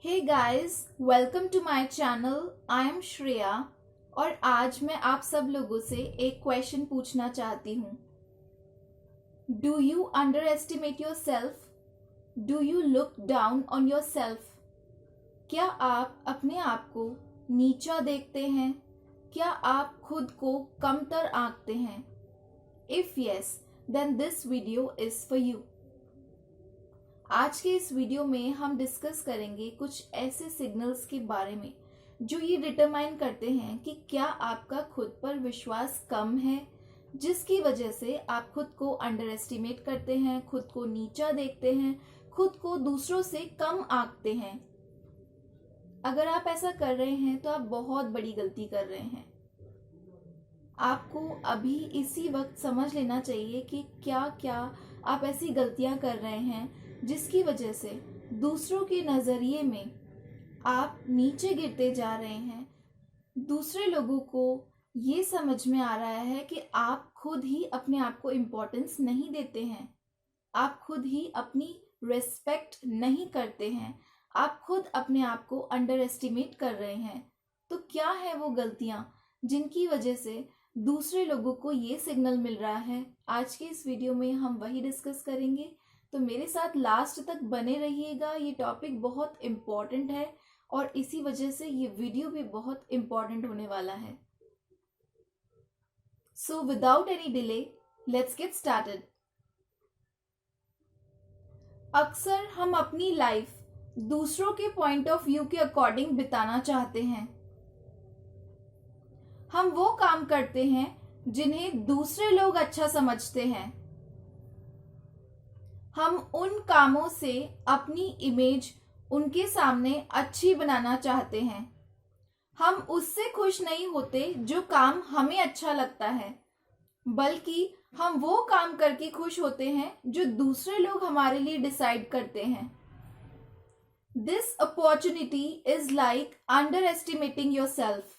Hey guys, welcome to my channel. I am Shreya और आज मैं आप सब लोगों से एक क्वेश्चन पूछना चाहती हूँ। Do you under estimate your self? Do you look down on your self? क्या आप अपने आप को नीचा देखते हैं? क्या आप खुद को कमतर आंकते हैं? If yes, then this video is for you. आज के इस वीडियो में हम डिस्कस करेंगे कुछ ऐसे सिग्नल्स के बारे में जो ये डिटरमाइन करते हैं कि क्या आपका खुद पर विश्वास कम है, जिसकी वजह से आप खुद को अंडर एस्टिमेट करते हैं, खुद को नीचा देखते हैं, खुद को दूसरों से कम आंकते हैं। अगर आप ऐसा कर रहे हैं तो आप बहुत बड़ी गलती कर रहे हैं। आपको अभी इसी वक्त समझ लेना चाहिए कि क्या क्या आप ऐसी गलतियां कर रहे हैं जिसकी वजह से दूसरों के नज़रिए में आप नीचे गिरते जा रहे हैं। दूसरे लोगों को ये समझ में आ रहा है कि आप खुद ही अपने आप को इम्पोर्टेंस नहीं देते हैं, आप खुद ही अपनी रिस्पेक्ट नहीं करते हैं, आप खुद अपने आप को अंडर एस्टिमेट कर रहे हैं। तो क्या है वो गलतियां जिनकी वजह से दूसरे लोगों को ये सिग्नल मिल रहा है? आज के इस वीडियो में हम वही डिस्कस करेंगे, तो मेरे साथ लास्ट तक बने रहिएगा। ये टॉपिक बहुत इम्पॉर्टेंट है और इसी वजह से ये वीडियो भी बहुत इम्पॉर्टेंट होने वाला है। So without any delay, let's get started. अक्सर हम अपनी लाइफ दूसरों के पॉइंट ऑफ व्यू के अकॉर्डिंग बिताना चाहते हैं। हम वो काम करते हैं जिन्हें दूसरे लोग अच्छा समझते हैं। हम उन कामों से अपनी इमेज उनके सामने अच्छी बनाना चाहते हैं। हम उससे खुश नहीं होते जो काम हमें अच्छा लगता है, बल्कि हम वो काम करके खुश होते हैं जो दूसरे लोग हमारे लिए डिसाइड करते हैं। This opportunity is like under estimating your self.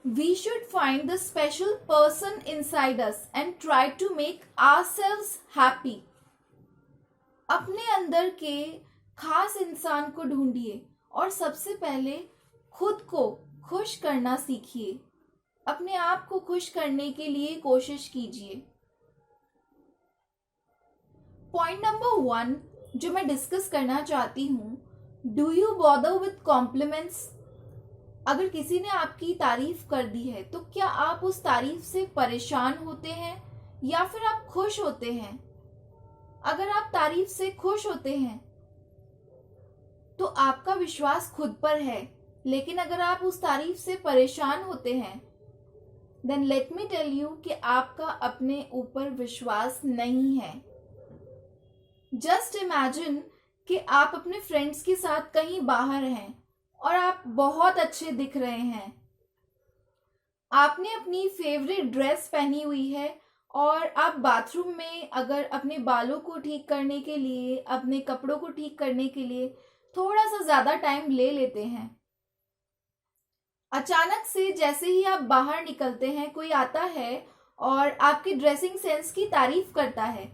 We should find the special person inside us and try to make ourselves happy. अपने अंदर के खास इंसान को ढूंढिए और सबसे पहले खुद को खुश करना सीखिए। अपने आप को खुश करने के लिए कोशिश कीजिए। पॉइंट नंबर 1 जो मैं डिस्कस करना चाहती हूँ, do you bother with compliments? अगर किसी ने आपकी तारीफ कर दी है तो क्या आप उस तारीफ से परेशान होते हैं या फिर आप खुश होते हैं? अगर आप तारीफ से खुश होते हैं तो आपका विश्वास खुद पर है, लेकिन अगर आप उस तारीफ से परेशान होते हैं, then let me tell you कि आपका अपने ऊपर विश्वास नहीं है। जस्ट इमेजिन कि आप अपने फ्रेंड्स के साथ कहीं बाहर हैं और आप बहुत अच्छे दिख रहे हैं। आपने अपनी फेवरेट ड्रेस पहनी हुई है और आप बाथरूम में अगर अपने बालों को ठीक करने के लिए, अपने कपड़ों को ठीक करने के लिए थोड़ा सा ज़्यादा टाइम ले लेते हैं। अचानक से जैसे ही आप बाहर निकलते हैं, कोई आता है और आपकी ड्रेसिंग सेंस की तारीफ करता है।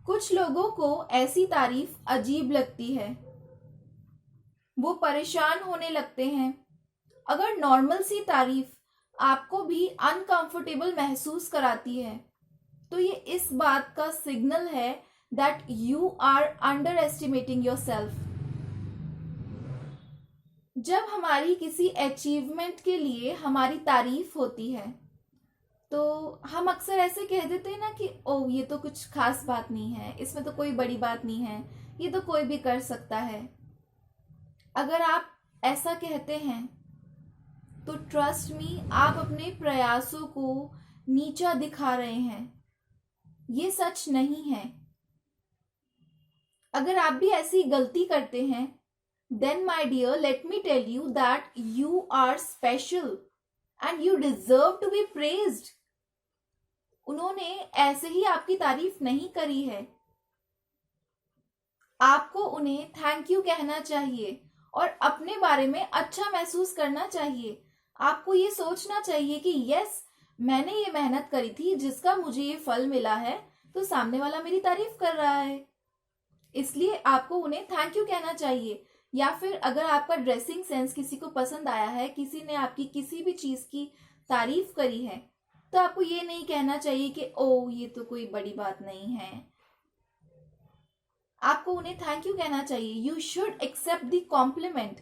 कुछ लोगों को ऐसी तारीफ अजीब लगती है, वो परेशान होने लगते हैं। अगर नॉर्मल सी तारीफ आपको भी अनकंफर्टेबल महसूस कराती है तो ये इस बात का सिग्नल है that you are underestimating yourself. जब हमारी किसी अचीवमेंट के लिए हमारी तारीफ होती है तो हम अक्सर ऐसे कह देते हैं ना कि ओ ये तो कुछ खास बात नहीं है, इसमें तो कोई बड़ी बात नहीं है, ये तो कोई भी कर सकता है। अगर आप ऐसा कहते हैं तो ट्रस्ट मी, आप अपने प्रयासों को नीचा दिखा रहे हैं। ये सच नहीं है। अगर आप भी ऐसी गलती करते हैं, then my dear let me tell you that you are special and you deserve to be praised. उन्होंने ऐसे ही आपकी तारीफ नहीं करी है। आपको उन्हें थैंक यू कहना चाहिए और अपने बारे में अच्छा महसूस करना चाहिए। आपको ये सोचना चाहिए कि यस, मैंने ये मेहनत करी थी जिसका मुझे ये फल मिला है, तो सामने वाला मेरी तारीफ कर रहा है। इसलिए आपको उन्हें थैंक यू कहना चाहिए। या फिर अगर आपका ड्रेसिंग सेंस किसी को पसंद आया है, किसी ने आपकी किसी भी चीज़ की तारीफ करी है, तो आपको ये नहीं कहना चाहिए कि ओ ये तो कोई बड़ी बात नहीं है। आपको उन्हें थैंक यू कहना चाहिए। You should accept the compliment.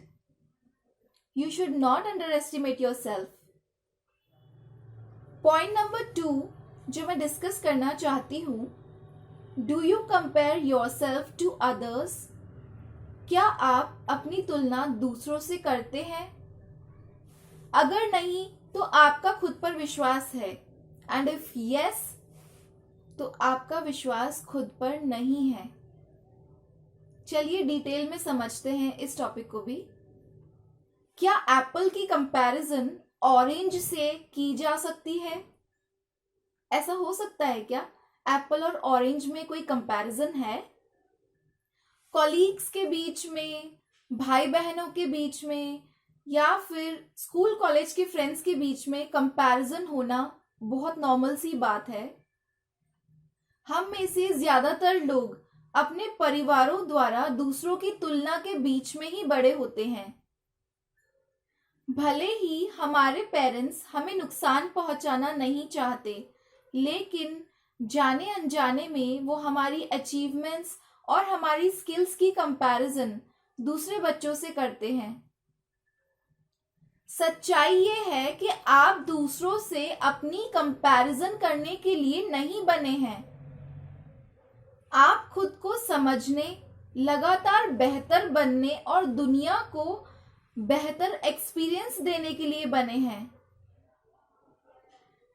You should not underestimate yourself. Point number 2 जो मैं डिस्कस करना चाहती हूँ, do you compare yourself to others? क्या आप अपनी तुलना दूसरों से करते हैं? अगर नहीं तो आपका खुद पर विश्वास है, एंड इफ यस तो आपका विश्वास खुद पर नहीं है। चलिए डिटेल में समझते हैं इस टॉपिक को भी। क्या एप्पल की कंपैरिजन ऑरेंज से की जा सकती है? ऐसा हो सकता है क्या? एप्पल और ऑरेंज में कोई कंपैरिजन है? कॉलीग्स के बीच में, भाई बहनों के बीच में, या फिर स्कूल कॉलेज के फ्रेंड्स के बीच में कंपैरिजन होना बहुत नॉर्मल सी बात है। हम में से ज्यादातर लोग अपने परिवारों द्वारा दूसरों की तुलना के बीच में ही बड़े होते हैं। भले ही हमारे पेरेंट्स हमें नुकसान पहुंचाना नहीं चाहते, लेकिन जाने अनजाने में वो हमारी अचीवमेंट्स और हमारी स्किल्स की कंपैरिजन दूसरे बच्चों से करते हैं। सच्चाई ये है कि आप दूसरों से अपनी कंपैरिजन करने के लिए नहीं बने हैं। आप खुद को समझने, लगातार बेहतर बनने और दुनिया को बेहतर एक्सपीरियंस देने के लिए बने हैं।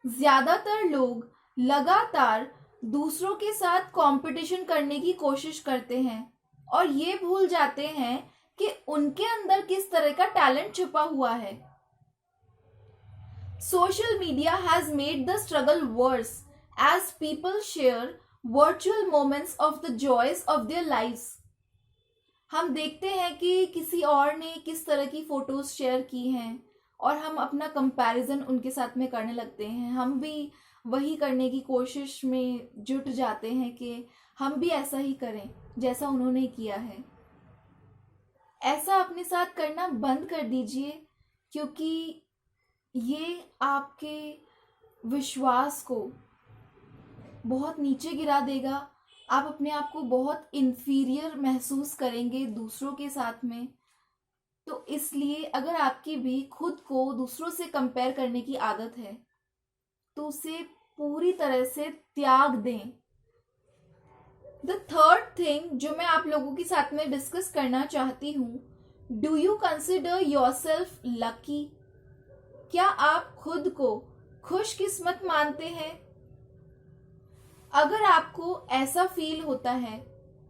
ज्यादातर लोग लगातार दूसरों के साथ कंपटीशन करने की कोशिश करते हैं और ये भूल जाते हैं कि उनके अंदर किस तरह का टैलेंट छुपा हुआ है। Social media has made the struggle worse as people share virtual moments of the joys of their lives. हम देखते हैं कि किसी और ने किस तरह की फोटोज शेयर की हैं और हम अपना कंपैरिजन उनके साथ में करने लगते हैं। हम भी वही करने की कोशिश में जुट जाते हैं कि हम भी ऐसा ही करें जैसा उन्होंने किया है। ऐसा अपने साथ करना बंद कर दीजिए, क्योंकि ये आपके विश्वास को बहुत नीचे गिरा देगा। आप अपने आप को बहुत इन्फीरियर महसूस करेंगे दूसरों के साथ में। तो इसलिए अगर आपकी भी खुद को दूसरों से कंपेयर करने की आदत है तो उसे पूरी तरह से त्याग दें। द थर्ड थिंग जो मैं आप लोगों के साथ में डिस्कस करना चाहती हूँ, do you consider yourself lucky? क्या आप खुद को खुशकिस्मत मानते हैं? अगर आपको ऐसा फील होता है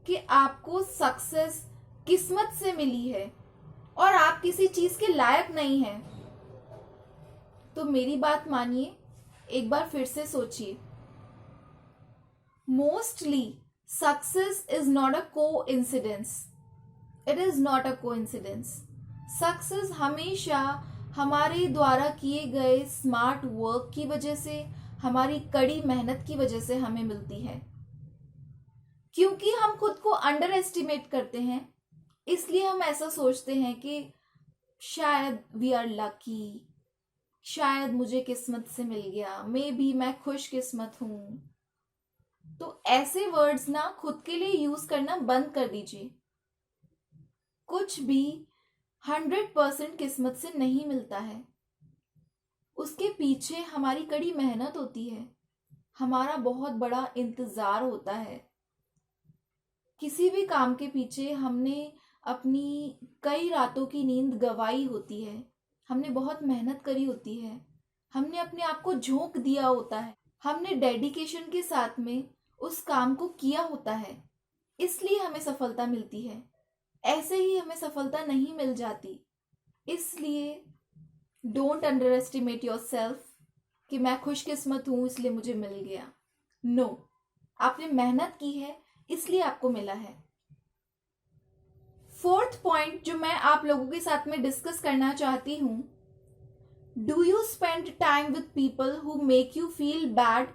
कि आपको सक्सेस किस्मत से मिली है और आप किसी चीज के लायक नहीं हैं, तो मेरी बात मानिए, एक बार फिर से सोचिए। Mostly success is not a coincidence. It is not a coincidence. Success हमेशा हमारे द्वारा किए गए स्मार्ट वर्क की वजह से, हमारी कड़ी मेहनत की वजह से हमें मिलती है। क्योंकि हम खुद को अंडर एस्टिमेट करते हैं, इसलिए हम ऐसा सोचते हैं कि शायद वी आर लकी, शायद मुझे किस्मत से मिल गया, मे बी मैं खुशकिस्मत हूं। तो ऐसे वर्ड्स ना खुद के लिए यूज करना बंद कर दीजिए। कुछ भी 100% किस्मत से नहीं मिलता है। उसके पीछे हमारी कड़ी मेहनत होती है, हमारा बहुत बड़ा इंतजार होता है। किसी भी काम के पीछे हमने अपनी कई रातों की नींद गंवाई होती है, हमने बहुत मेहनत करी होती है, हमने अपने आप को झोंक दिया होता है, हमने डेडिकेशन के साथ में उस काम को किया होता है, इसलिए हमें सफलता मिलती है। ऐसे ही हमें सफलता नहीं मिल जाती। इसलिए don't under estimate your self कि मैं खुशकिस्मत हूं इसलिए मुझे मिल गया। नो, आपने मेहनत की है इसलिए आपको मिला है। फोर्थ पॉइंट जो मैं आप लोगों के साथ में डिस्कस करना चाहती हूं, do you spend time with people who make you feel bad?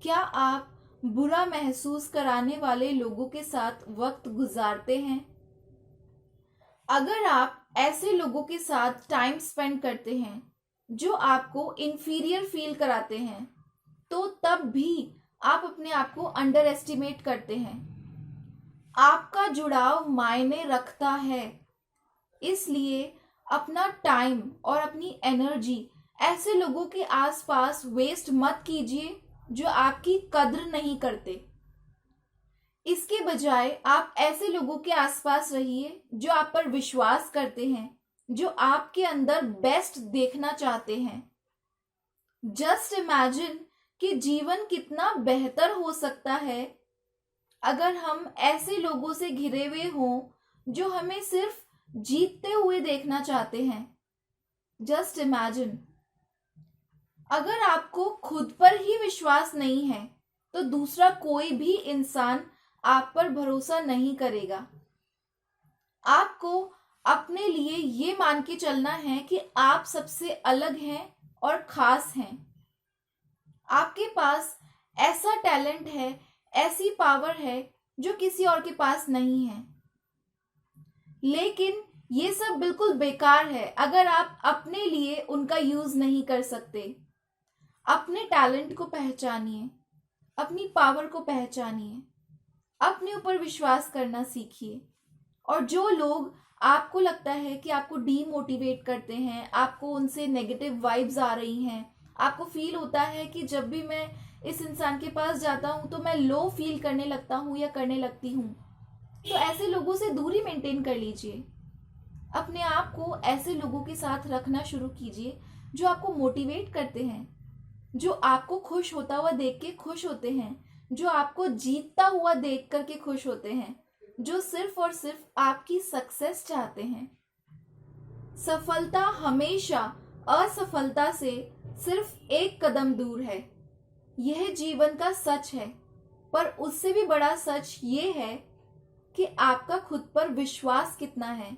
क्या आप बुरा महसूस कराने वाले लोगों के साथ वक्त गुजारते हैं? अगर आप ऐसे लोगों के साथ टाइम स्पेंड करते हैं जो आपको इंफीरियर फील कराते हैं, तो तब भी आप अपने आप को अंडर एस्टिमेट करते हैं। आपका जुड़ाव मायने रखता है, इसलिए अपना टाइम और एनर्जी एनर्जी ऐसे लोगों के आसपास वेस्ट मत कीजिए जो आपकी कद्र नहीं करते। इसके बजाय आप ऐसे लोगों के आसपास रहिए जो आप पर विश्वास करते हैं, जो आपके अंदर बेस्ट देखना चाहते हैं। जस्ट इमेजिन कि जीवन कितना बेहतर हो सकता है अगर हम ऐसे लोगों से घिरे हुए हों जो हमें सिर्फ जीतते हुए देखना चाहते हैं। जस्ट इमेजिन, अगर आपको खुद पर ही विश्वास नहीं है तो दूसरा कोई भी इंसान आप पर भरोसा नहीं करेगा। आपको अपने लिए ये मान के चलना है कि आप सबसे अलग हैं और खास हैं। आपके पास ऐसा टैलेंट है, ऐसी पावर है जो किसी और के पास नहीं है। लेकिन ये सब बिल्कुल बेकार है अगर आप अपने लिए उनका यूज नहीं कर सकते। अपने टैलेंट को पहचानिए, अपनी पावर को पहचानिए, अपने ऊपर विश्वास करना सीखिए। और जो लोग आपको लगता है कि आपको डीमोटिवेट करते हैं, आपको उनसे नेगेटिव वाइब्स आ रही हैं, आपको फील होता है कि जब भी मैं इस इंसान के पास जाता हूँ तो मैं लो फील करने लगता हूँ या करने लगती हूँ, तो ऐसे लोगों से दूरी मेंटेन कर लीजिए। अपने आप को ऐसे लोगों के साथ रखना शुरू कीजिए जो आपको मोटिवेट करते हैं, जो आपको खुश होता हुआ देख के खुश होते हैं, जो आपको जीतता हुआ देख करके खुश होते हैं, जो सिर्फ और सिर्फ आपकी सक्सेस चाहते हैं। सफलता हमेशा असफलता से सिर्फ एक कदम दूर है। यह जीवन का सच है, पर उससे भी बड़ा सच ये है कि आपका खुद पर विश्वास कितना है।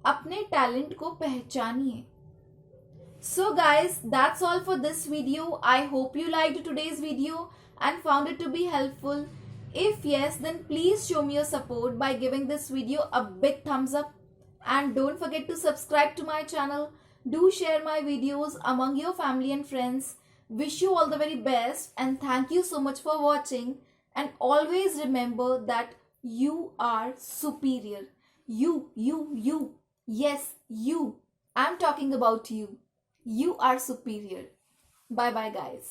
अपने टैलेंट को पहचानिए। So guys, that's all for this video. I hope you liked today's video and found it to be helpful. If yes, then please show me your support by giving this video a big thumbs up. And don't forget to subscribe to my channel. Do share my videos among your family and friends. Wish you all the very best and thank you so much for watching. And always remember that you are superior. You. Yes, you. I'm talking about you. You are superior. Bye bye, guys.